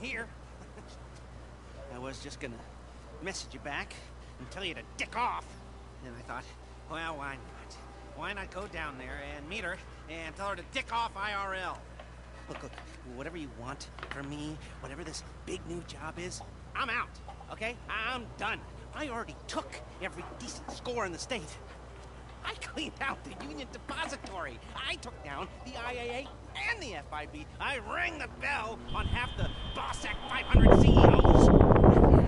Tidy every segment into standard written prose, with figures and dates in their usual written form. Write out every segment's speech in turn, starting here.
here. I was just gonna message you back and tell you to dick off. Then I thought, well, why not? Why not go down there and meet her and tell her to dick off IRL? Look, whatever you want from me, whatever this big new job is, I'm out, okay? I'm done. I already took every decent score in the state. I cleaned out the Union Depository. I took down the IAA and the FIB. I rang the bell on half the BOSSAC 500 CEOs. I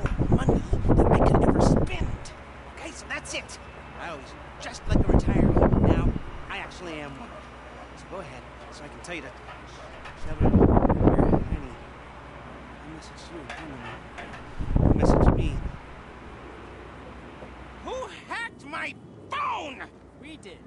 have more money than I could ever spend. Okay, so that's it. I was just like a retiree. Now, I actually am one. So go ahead, so I can tell you to shove it where, honey. I message you, you message me. Who hacked my phone? We did.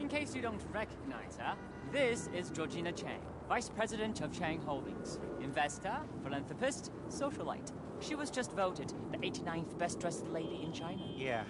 In case you don't recognize her, this is Georgina Chang, Vice President of Chang Holdings. Investor, philanthropist, socialite. She was just voted the 89th best-dressed lady in China. Yeah.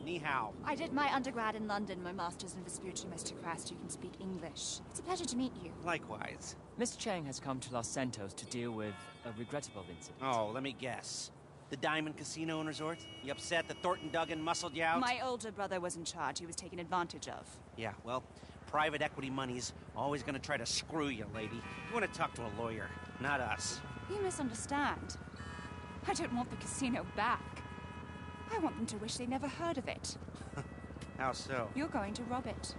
Ni hao. I did my undergrad in London, my master's in respiratory aristocrat. You can speak English. It's a pleasure to meet you. Likewise. Miss Chang has come to Los Santos to deal with a regrettable incident. Oh, let me guess. The Diamond Casino and Resort? You upset that Thornton Duggan muscled you out? My older brother was in charge. He was taken advantage of. Yeah, well, private equity money's always gonna try to screw you, lady. You wanna talk to a lawyer, not us. You misunderstand. I don't want the casino back. I want them to wish they never heard of it. How so? You're going to rob it.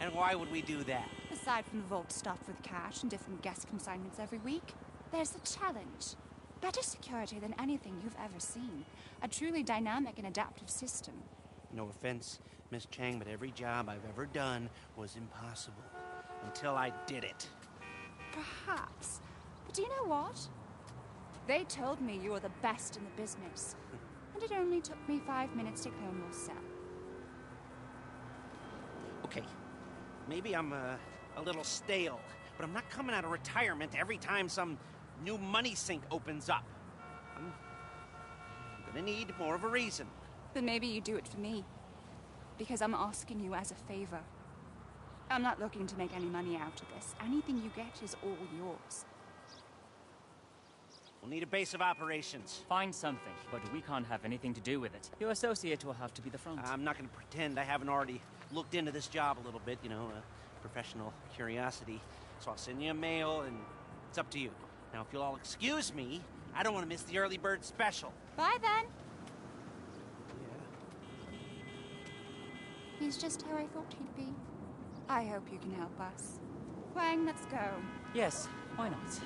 And why would we do that? Aside from the vault stuffed with cash and different guest consignments every week, there's a challenge. Better security than anything you've ever seen. A truly dynamic and adaptive system. No offense, Miss Chang, but every job I've ever done was impossible. Until I did it. Perhaps. But do you know what? They told me you were the best in the business. And it only took me 5 minutes to clone your cell. Okay, maybe I'm a little stale, but I'm not coming out of retirement every time some new money sink opens up. I'm gonna need more of a reason. Then maybe you do it for me. Because I'm asking you as a favor. I'm not looking to make any money out of this. Anything you get is all yours. We'll need a base of operations. Find something, but we can't have anything to do with it. Your associate will have to be the front. I'm not gonna pretend I haven't already looked into this job a little bit, you know, professional curiosity. So I'll send you a mail, and it's up to you. Now, if you'll all excuse me, I don't want to miss the early bird special. Bye then. Yeah. He's just how I thought he'd be. I hope you can help us. Wang, let's go. Yes, why not?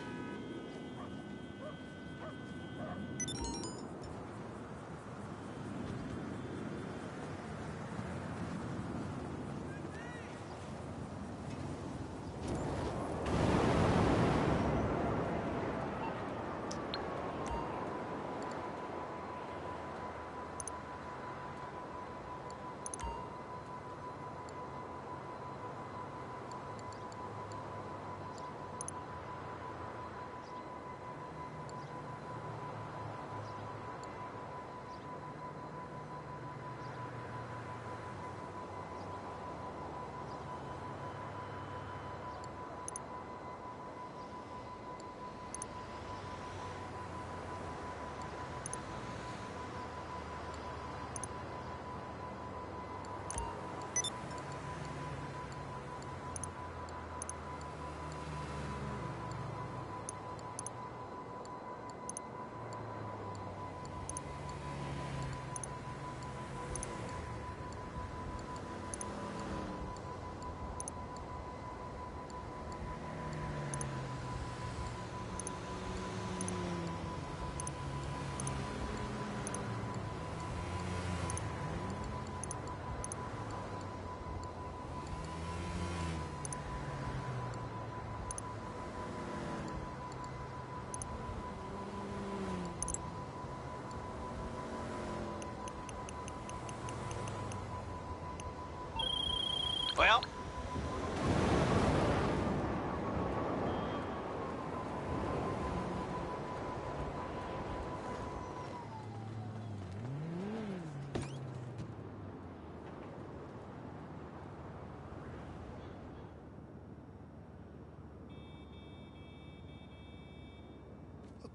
Well?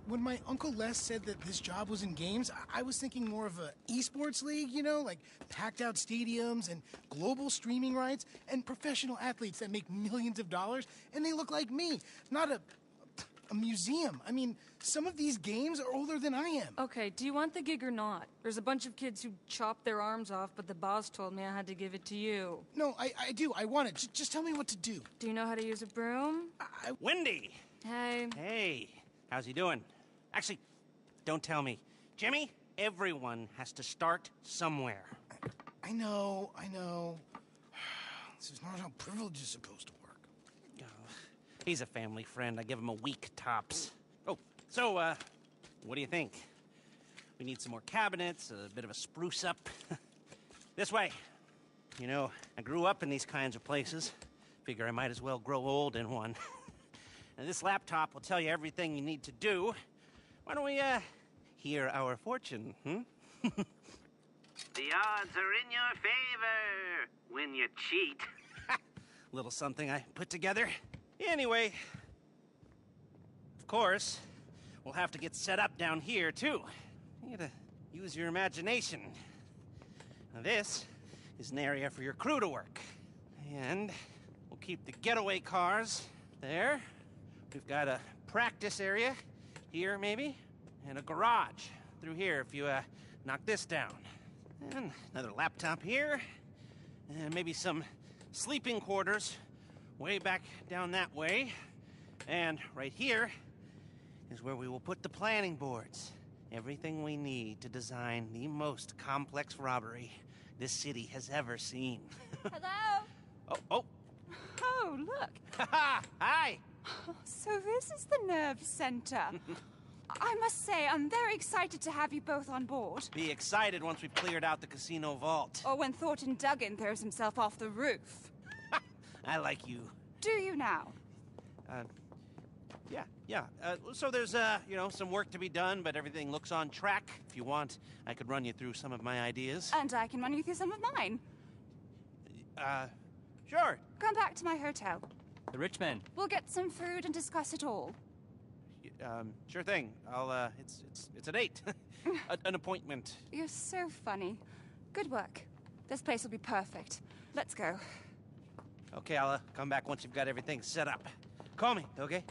when my Uncle Les said that this job was in games, I was thinking more of a esports league, you know, like packed out stadiums and global streaming rights and professional athletes that make millions of dollars, and they look like me, not a museum. I mean, some of these games are older than I am. Okay, do you want the gig or not? There's a bunch of kids who chopped their arms off, but the boss told me I had to give it to you. No, I do. I want it. Just tell me what to do. Do you know how to use a broom? Wendy! Hey. Hey, how's he doing? Actually, don't tell me. Jimmy, everyone has to start somewhere. I know. This is not how privilege is supposed to work. He's a family friend. I give him a week tops. Oh, so, what do you think? We need some more cabinets, a bit of a spruce up. This way. You know, I grew up in these kinds of places. Figure I might as well grow old in one. And this laptop will tell you everything you need to do. Why don't we, hear our fortune, The odds are in your favor when you cheat. Little something I put together. Anyway, of course, we'll have to get set up down here, too. You gotta use your imagination. Now, this is an area for your crew to work. And we'll keep the getaway cars there. We've got a practice area here, maybe, and a garage through here if you, knock this down. And another laptop here, and maybe some sleeping quarters way back down that way. And right here is where we will put the planning boards. Everything we need to design the most complex robbery this city has ever seen. Hello? Oh. Oh, look. Hi. So this is the nerve center. I must say, I'm very excited to have you both on board. Be excited once we've cleared out the casino vault. Or when Thornton Duggan throws himself off the roof. I like you. Do you now? Yeah. So there's, some work to be done, but everything looks on track. If you want, I could run you through some of my ideas. And I can run you through some of mine. Sure. Come back to my hotel. The rich man. We'll get some food and discuss it all. Sure thing. I'll, it's a date. An appointment. You're so funny. Good work. This place will be perfect. Let's go. Okay, I'll come back once you've got everything set up. Call me, okay?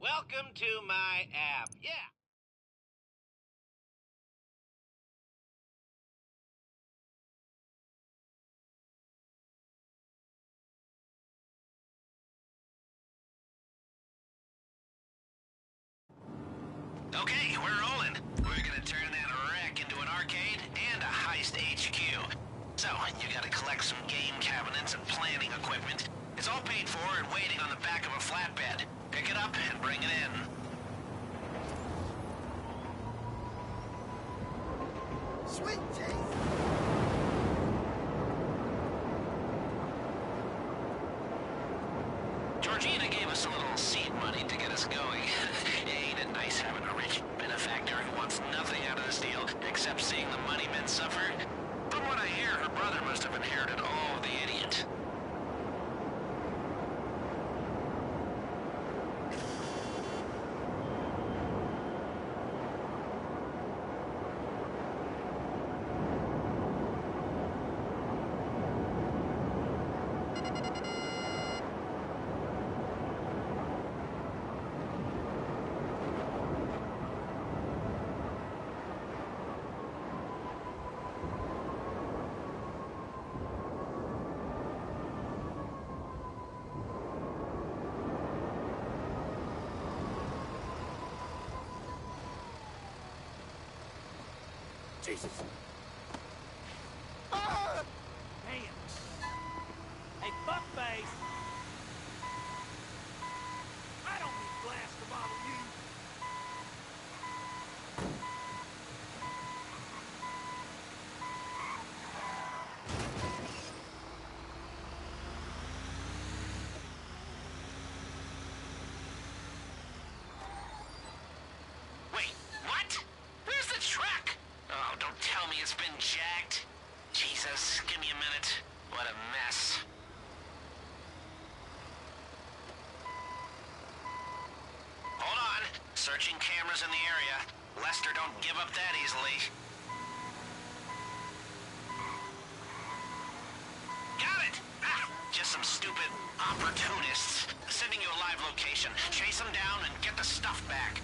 Welcome to my app. Yeah. Okay, we're rolling. We're gonna turn that wreck into an arcade and a heist HQ. So, you gotta collect some game cabinets and planning equipment. It's all paid for and waiting on the back of a flatbed. Pick it up and bring it in. Sweet Jay. Georgina gave us a little seed money to get us going. Ain't it nice having a rich benefactor who wants nothing out of this deal except seeing the money men suffer? From what I hear, her brother must have inherited all of the idiot. Jesus. Damn. Hey, fuckface! I don't need glass to bottle you. Where's the truck? Oh, don't tell me it's been jacked. Jesus, give me a minute. What a mess. Hold on. Searching cameras in the area. Lester don't give up that easily. Got it! Ah, just some stupid opportunists. Sending you a live location. Chase them down and get the stuff back.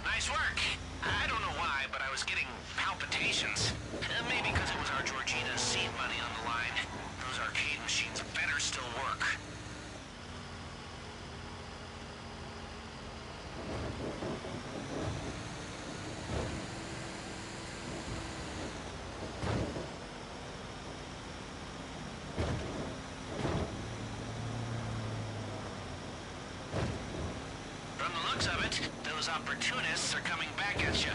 Nice work. I don't know why, but I was getting palpitations. Maybe because it was our Georgina's seed money on the line. Those arcade machines better still work. From the looks of it, those opportunists are coming back at you.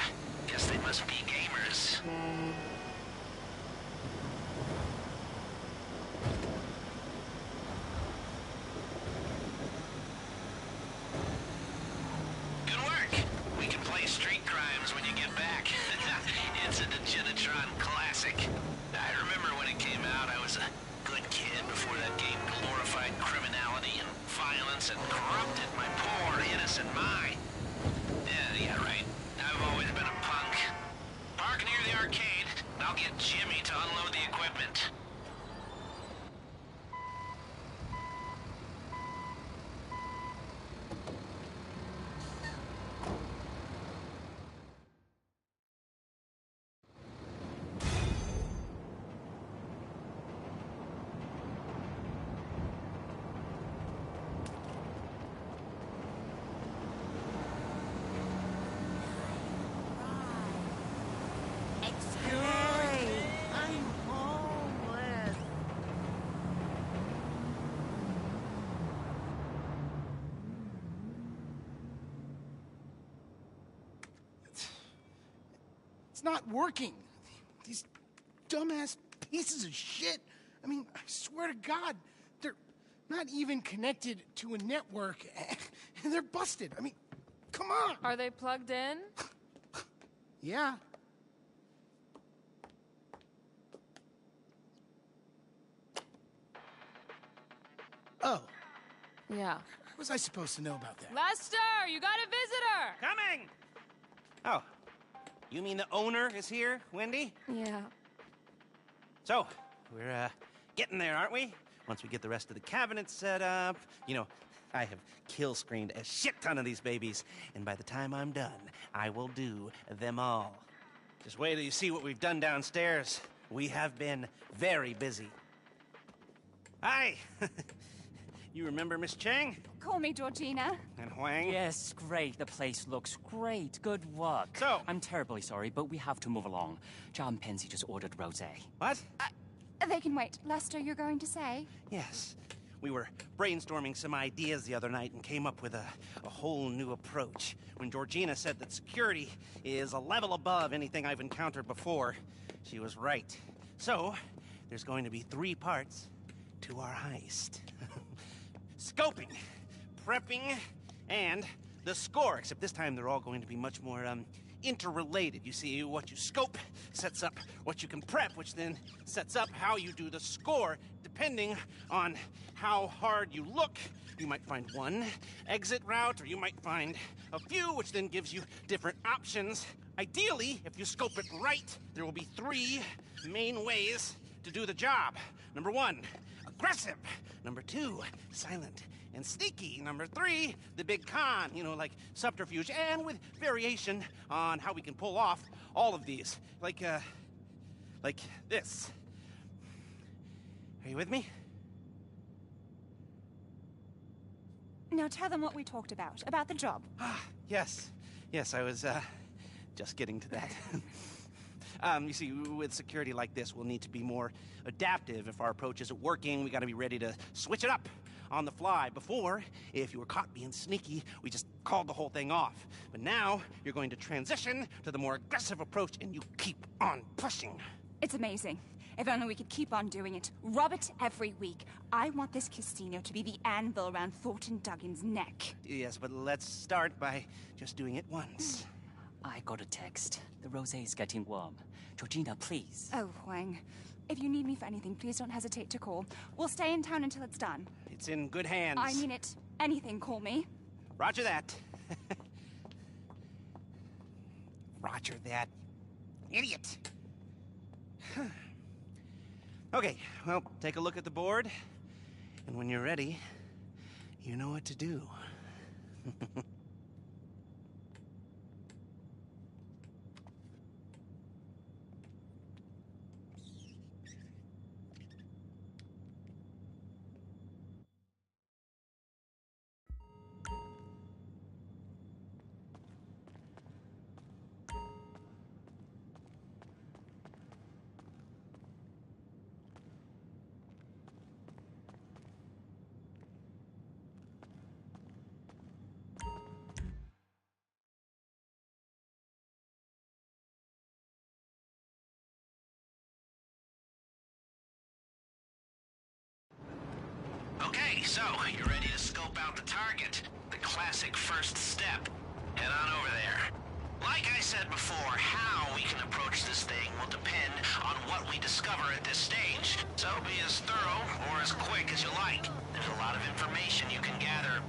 Guess they must be gamers. Good work. We can play Street Crimes when you get back. It's a Degenitron classic. I remember when it came out, I was a good kid before that game glorified criminality and violence and corrupted my poor, innocent mind. Yeah, right. I've always been a punk. Park near the arcade, and I'll get Jimmy to unload the equipment. It's not working. These dumbass pieces of shit. I mean, I swear to God, they're not even connected to a network, and they're busted. I mean, come on. Are they plugged in? Yeah. Oh, Yeah. what was I supposed to know about that? Lester, you got a visitor! Coming! Oh, you mean the owner is here, Wendy? Yeah. So, we're, getting there, aren't we? Once we get the rest of the cabinets set up, you know, I have kill screened a shit ton of these babies, and by the time I'm done, I will do them all. Just wait till you see what we've done downstairs. We have been very busy. Hi! You remember Miss Chang? Call me Georgina. And Huang? Yes, great. The place looks great. Good work. So- I'm terribly sorry, but we have to move along. John Pensy just ordered rosé. What? They can wait. Lester, you're going to say? Yes. We were brainstorming some ideas the other night and came up with a whole new approach. When Georgina said that security is a level above anything I've encountered before, she was right. So, there's going to be 3 parts to our heist. Scoping, prepping, and the score. Except this time they're all going to be much more, interrelated. You see, what you scope sets up what you can prep, which then sets up how you do the score. Depending on how hard you look, you might find one exit route, or you might find a few, which then gives you different options. Ideally, if you scope it right, there will be 3 main ways to do the job. Number 1, aggressive. Number 2, silent and sneaky. Number 3, the big con, you know, like subterfuge, and with variation on how we can pull off all of these. Like this. Are you with me? Now tell them what we talked about the job. Yes. Yes, I was, just getting to that. You see, with security like this, we'll need to be more adaptive. If our approach isn't working, we gotta be ready to switch it up on the fly. Before, if you were caught being sneaky, we just called the whole thing off. But now, you're going to transition to the more aggressive approach, and you keep on pushing. It's amazing. If only we could keep on doing it. Rob it every week. I want this casino to be the anvil around Thornton Duggan's neck. Yes, but let's start by just doing it once. I got a text. The rosé is getting warm. Georgina, please. Oh, Huang. If you need me for anything, please don't hesitate to call. We'll stay in town until it's done. It's in good hands. I mean it. Anything, call me. Roger that. Roger that. Idiot. Okay, well, take a look at the board, and when you're ready, you know what to do. Okay, so, you're ready to scope out the target. The classic first step. Head on over there. Like I said before, how we can approach this thing will depend on what we discover at this stage. So be as thorough or as quick as you like. There's a lot of information you can gather